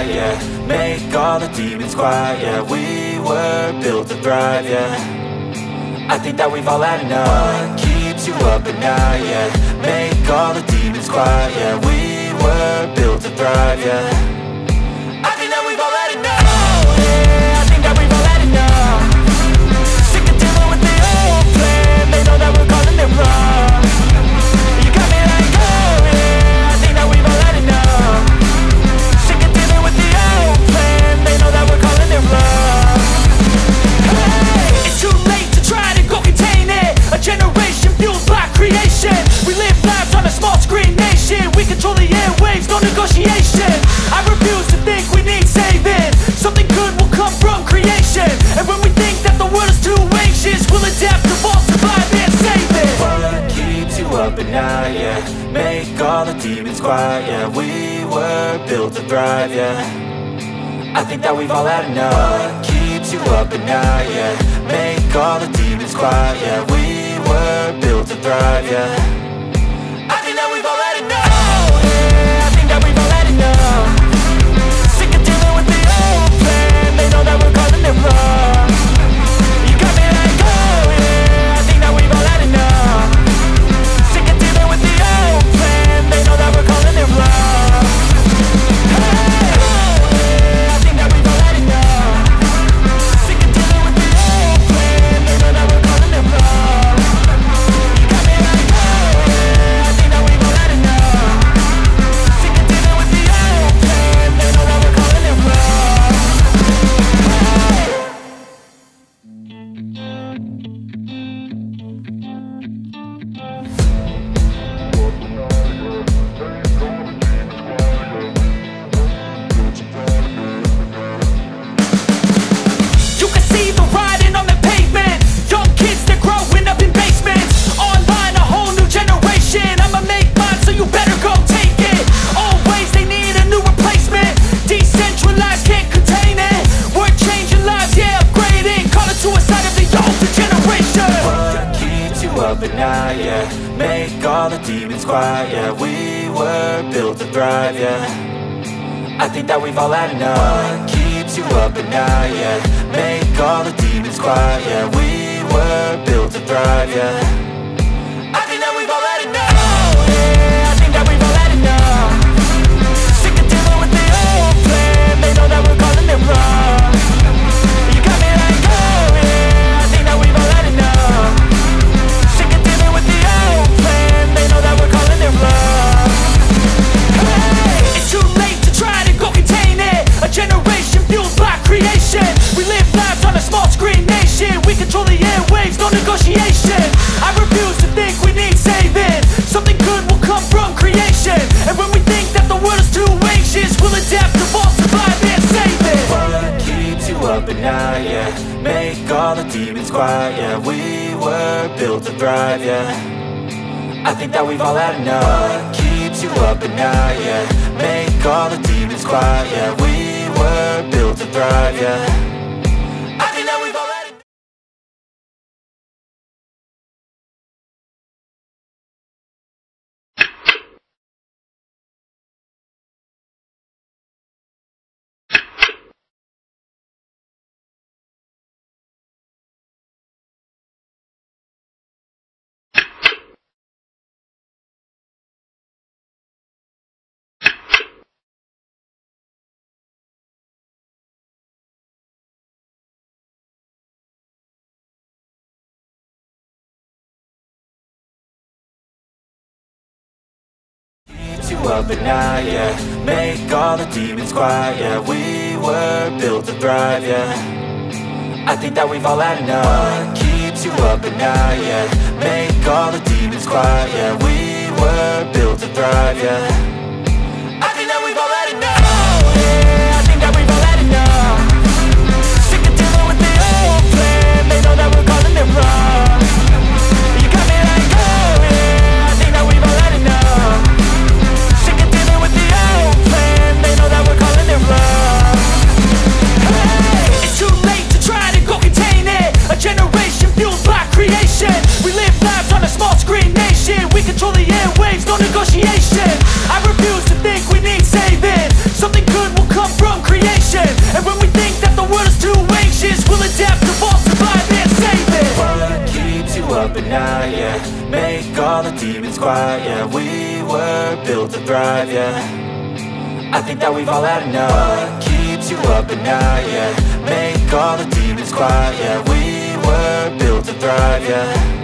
Yeah, make all the demons quiet. Yeah, we were built to thrive. Yeah, I think that we've all had enough. What keeps you up at night? Yeah, make all the demons quiet. Yeah, we were built to thrive. Yeah, I think that we've all had enough. Oh, yeah, I think that we've all had enough. Sick of dealing with the old plan. They know that we're calling it wrong. You got me like, oh yeah, I think that we've all had enough. They know that we're calling it love. Hey, it's too late to try to go contain it. A generation fueled by creation. We live lives on a small screen nation. We control the airwaves, no negotiation. I refuse to think we need saving. Something good will come from creation. And when we think that the world is too anxious, we'll adapt, evolve, survive and save it. What keeps you up at night? Yeah, make all the demons quiet. Yeah, we were built to thrive. Yeah, I think that we've all had enough. What keeps you up at night? Yeah, make all the demons quiet. Yeah, we were built to thrive. Yeah, I think that we've all had enough. Oh, yeah, I think that we've all had enough. Sick of dealing with the old plan. They know that we're calling it wrong. You got me like, oh yeah, I think that we've all had enough. Sick of dealing with the old plan. They know that we're calling it wrong. I think that we've all had enough. What keeps you up at night? Yeah, make all the demons quiet. Yeah, we were built to thrive. Yeah, I think that we've all had enough. Oh, yeah, I think that we've all had enough. Sick of dealing with the old plan. They know that we're calling it wrong. You got me like, oh yeah, I think that we've all had enough. Sick of dealing with the old plan. They know that we're calling it wrong. Hey, it's too late to try to go contain it. A generation fueled by creation. We live lives on a small screen nation. We control the airwaves, no negotiation. I refuse to think we need saving. Something good will come from creation. And when we think that the world is too anxious, we'll adapt, evolve, survive and save it. What keeps you up at night? Yeah, make all the demons quiet. Yeah, we were built to thrive. Yeah, I think that we've all had enough. What keeps you up at night? Yeah, make all the demons quiet. Yeah, we were built to thrive. Yeah, I think that we've all had enough. Up at night, yeah, make all the demons quiet. Yeah, we were built to thrive. Yeah, I think that we've all had enough. What keeps you up at night? Yeah, make all the demons quiet. Yeah, we were built to to thrive, yeah. I think that we've all had enough, yeah, I think that we've all had enough. Sick of dealing with the old plan, they know that we're calling it wrong. You got me like, oh yeah, I think that we've all had enough. Sick of dealing with the old plan, they know that we're calling it wrong. Hey, it's too late to try to go contain it. A generation fueled by creation. We live lives on a small screen nation. We control the airwaves, no negotiation. I refuse to think we need saving. Something good will come from creation. And when we think that the world is too anxious, we'll adapt, evolve, survive and save it. What keeps you up at night, yeah? Make all the demons quiet, yeah. We were built to thrive, yeah. I think that we've all had enough. What keeps you up at night, yeah? Make all the demons quiet, yeah. We were built to thrive, yeah.